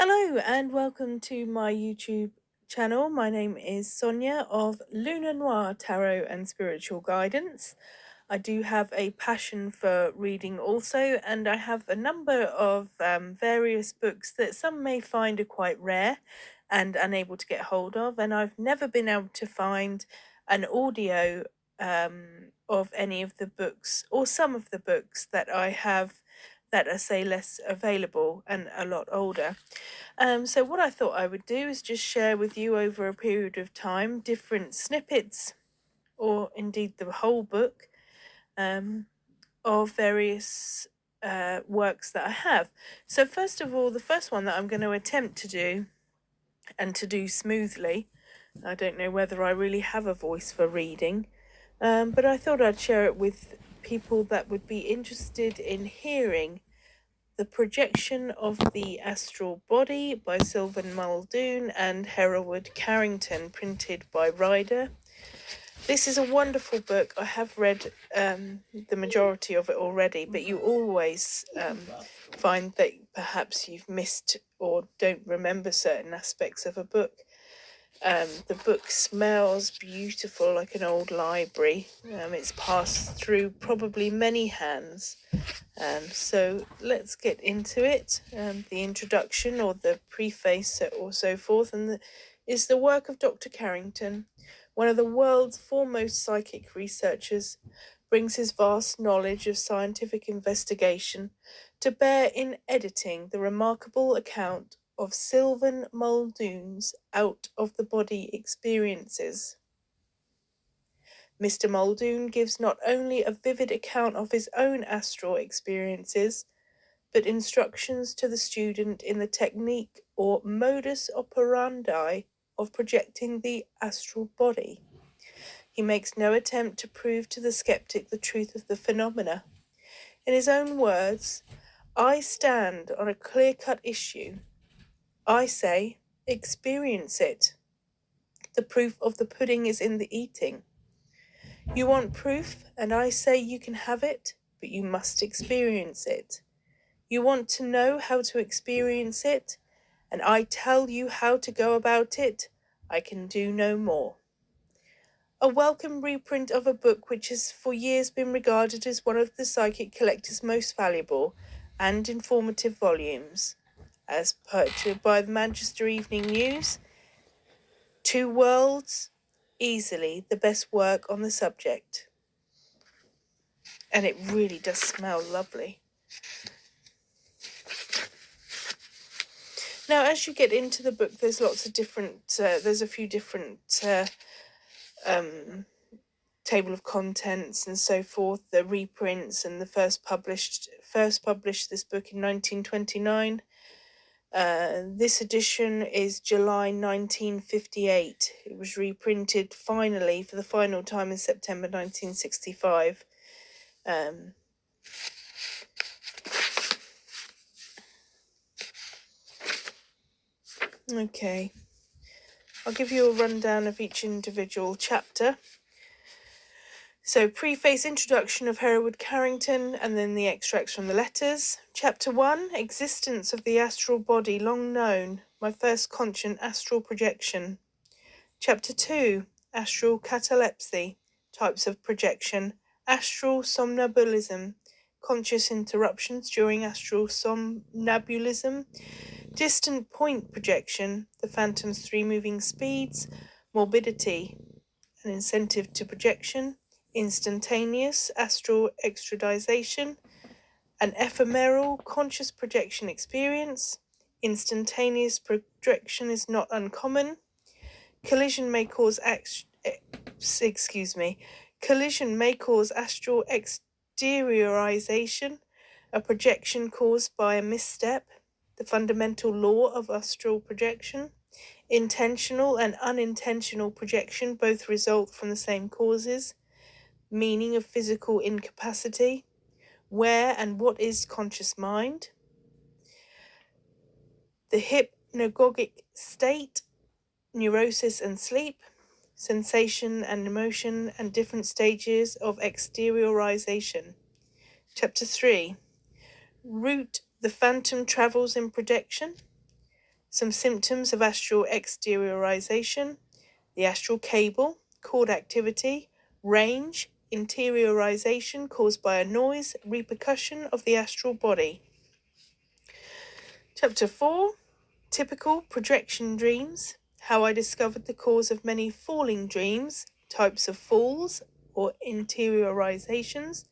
Hello and welcome to my YouTube channel. My name is Sonia of Noir Tarot and Spiritual Guidance. I do have a passion for reading also, and I have a number of various books that some may find are quite rare and unable to get hold of, and I've never been able to find an audio of any of the books or some of the books that I have that are, say, less available and a lot older. So what I thought I would do is just share with you over a period of time different snippets, or indeed the whole book, of various works that I have. So first of all, the first one that I'm going to attempt to do, and to do smoothly, I don't know whether I really have a voice for reading, but I thought I'd share it with people that would be interested in hearing The Projection of the Astral Body by Sylvan Muldoon and Hereward Carrington, printed by Ryder. This is a wonderful book. I have read the majority of it already, but you always find that perhaps you've missed or don't remember certain aspects of a book. The book smells beautiful, like an old library. It's passed through probably many hands. So let's get into it. The introduction, or the preface, or so forth, is the work of Dr. Carrington, one of the world's foremost psychic researchers. Brings his vast knowledge of scientific investigation to bear in editing the remarkable account of Sylvan Muldoon's out-of-the-body experiences. Mr. Muldoon gives not only a vivid account of his own astral experiences, but instructions to the student in the technique or modus operandi of projecting the astral body. He makes no attempt to prove to the skeptic the truth of the phenomena. In his own words, "I stand on a clear-cut issue. I say, experience it. The proof of the pudding is in the eating. You want proof, and I say you can have it, but you must experience it. You want to know how to experience it, and I tell you how to go about it. I can do no more." A welcome reprint of a book which has for years been regarded as one of the psychic collector's most valuable and informative volumes. As purchased by the Manchester Evening News, Two Worlds, easily the best work on the subject. And it really does smell lovely. Now, as you get into the book, there's lots of different, there's a few different table of contents and so forth, the reprints, and the first published this book in 1929. This edition is July 1958. It was reprinted finally for the final time in September 1965. Okay, I'll give you a rundown of each individual chapter. So, preface, introduction of Hereward Carrington, and then the extracts from the letters. Chapter 1, existence of the astral body long known, my first conscious astral projection. Chapter 2, astral catalepsy, types of projection, astral somnambulism, conscious interruptions during astral somnambulism, distant point projection, the phantom's three moving speeds, morbidity, an incentive to projection, instantaneous astral extradization, an ephemeral conscious projection experience. Instantaneous projection is not uncommon. Collision may cause astral exteriorization, a projection caused by a misstep, the fundamental law of astral projection. Intentional and unintentional projection both result from the same causes. Meaning of physical incapacity. Where and what is conscious mind? The hypnagogic state, neurosis and sleep, sensation and emotion, and different stages of exteriorization. Chapter 3, route the phantom travels in projection. Some symptoms of astral exteriorization: the astral cable, cord activity, range, interiorization caused by a noise, repercussion of the astral body. Chapter 4, typical projection dreams, how I discovered the cause of many falling dreams, types of falls or interiorizations,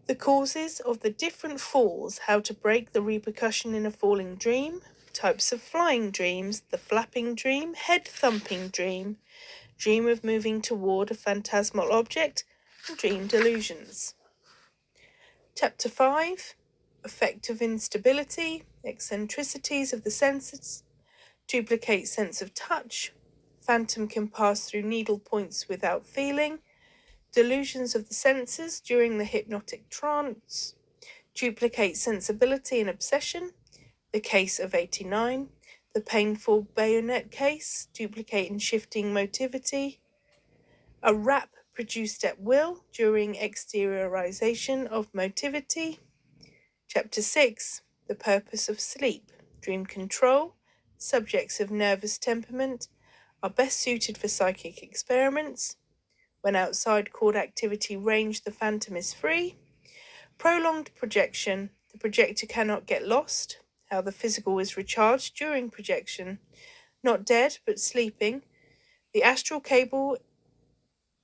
the causes of the different falls, how to break the repercussion in a falling dream, types of flying dreams, the flapping dream, head thumping dream, dream of moving toward a phantasmal object, and dream delusions. Chapter 5, affective instability, eccentricities of the senses, duplicate sense of touch, phantom can pass through needle points without feeling, delusions of the senses during the hypnotic trance, duplicate sensibility and obsession, the case of 89, the painful bayonet case, duplicate and shifting motivity, a rap produced at will during exteriorization of motivity. Chapter 6, the purpose of sleep, dream control, subjects of nervous temperament are best suited for psychic experiments. When outside cord activity range, the phantom is free. Prolonged projection, the projector cannot get lost, how the physical is recharged during projection. Not dead, but sleeping. The astral cable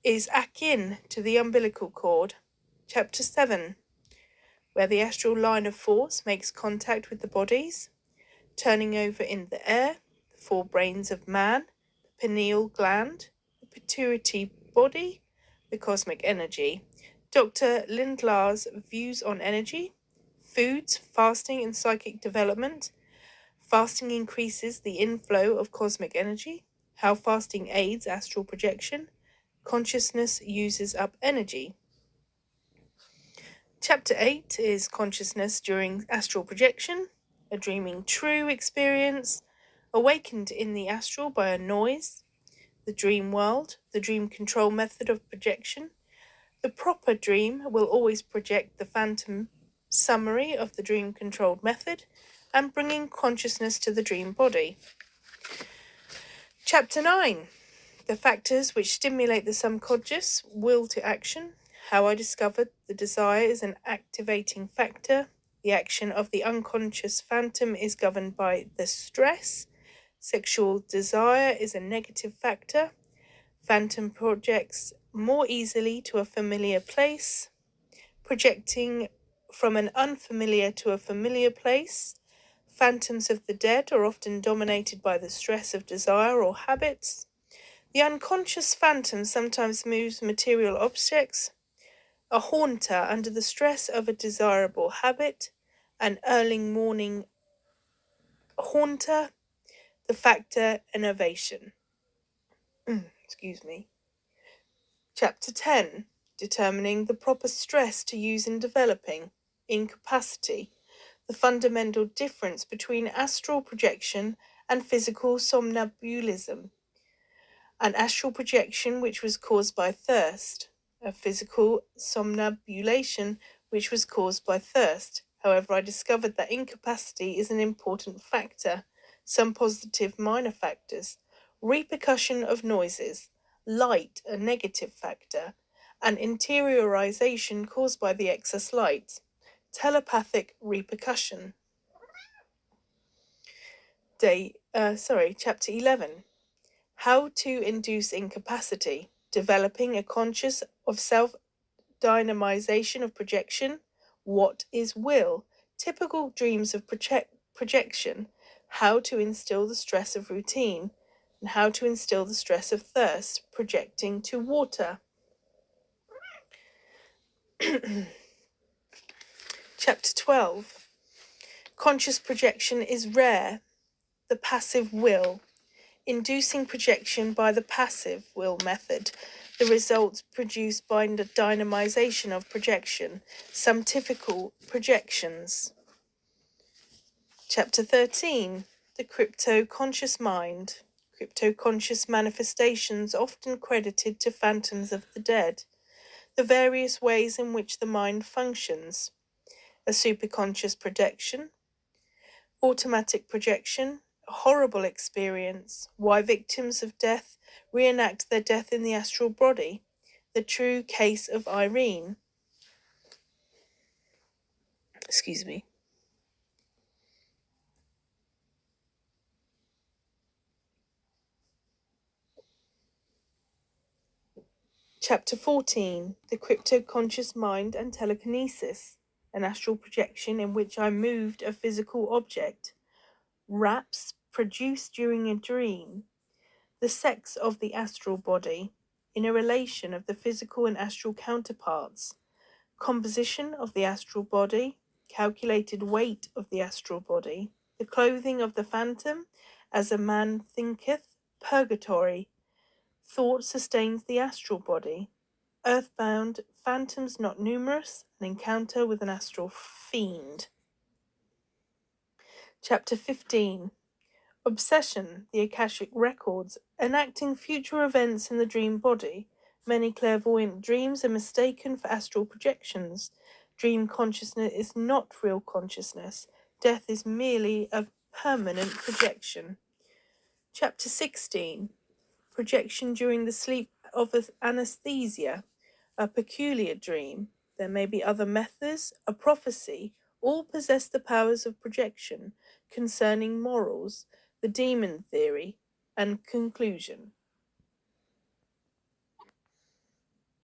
is akin to the umbilical cord. Chapter 7, where the astral line of force makes contact with the bodies, turning over in the air, the four brains of man, the pineal gland, the pituitary body, the cosmic energy. Dr. Lindlar's views on energy, foods, fasting and psychic development. Fasting increases the inflow of cosmic energy, how fasting aids astral projection. Consciousness uses up energy. Chapter 8 is consciousness during astral projection, a dreaming true experience, awakened in the astral by a noise, the dream world, the dream control method of projection. The proper dream will always project the phantom, summary of the dream controlled method, and bringing consciousness to the dream body. Chapter 9, the factors which stimulate the subconscious will to action, how I discovered the desire is an activating factor, the action of the unconscious phantom is governed by the stress, sexual desire is a negative factor, phantom projects more easily to a familiar place, projecting from an unfamiliar to a familiar place, phantoms of the dead are often dominated by the stress of desire or habits. The unconscious phantom sometimes moves material objects, a haunter under the stress of a desirable habit, an early morning haunter, the factor innovation. Excuse me. Chapter 10, determining the proper stress to use in developing incapacity, the fundamental difference between astral projection and physical somnambulism. An astral projection which was caused by thirst, a physical somnambulation which was caused by thirst. However, I discovered that incapacity is an important factor, some positive minor factors, repercussion of noises, light a negative factor, and interiorization caused by the excess light, telepathic repercussion. Chapter 11. How to induce incapacity, developing a conscious of self-dynamization of projection, what is will, typical dreams of projection, how to instill the stress of routine, and how to instill the stress of thirst, projecting to water. Chapter 12. Conscious projection is rare, the passive will. Inducing projection by the passive will method, the results produced by the dynamization of projection, some typical projections. Chapter 13, the crypto-conscious mind, crypto-conscious manifestations often credited to phantoms of the dead, the various ways in which the mind functions, a superconscious projection, automatic projection, horrible experience. Why victims of death reenact their death in the astral body. The true case of Irene. Excuse me. Chapter 14. The Crypto-Conscious Mind and Telekinesis. An astral projection in which I moved a physical object. Raps produced during a dream. The sex of the astral body. Inner relation of the physical and astral counterparts. Composition of the astral body. Calculated weight of the astral body. The clothing of the phantom, as a man thinketh. Purgatory. Thought sustains the astral body. Earthbound, phantoms not numerous, an encounter with an astral fiend. Chapter 15. Obsession, the Akashic records, enacting future events in the dream body. Many clairvoyant dreams are mistaken for astral projections. Dream consciousness is not real consciousness. Death is merely a permanent projection. Chapter 16. Projection during the sleep of anesthesia. A peculiar dream. There may be other methods, a prophecy, all possess the powers of projection, concerning morals, the demon theory, and conclusion.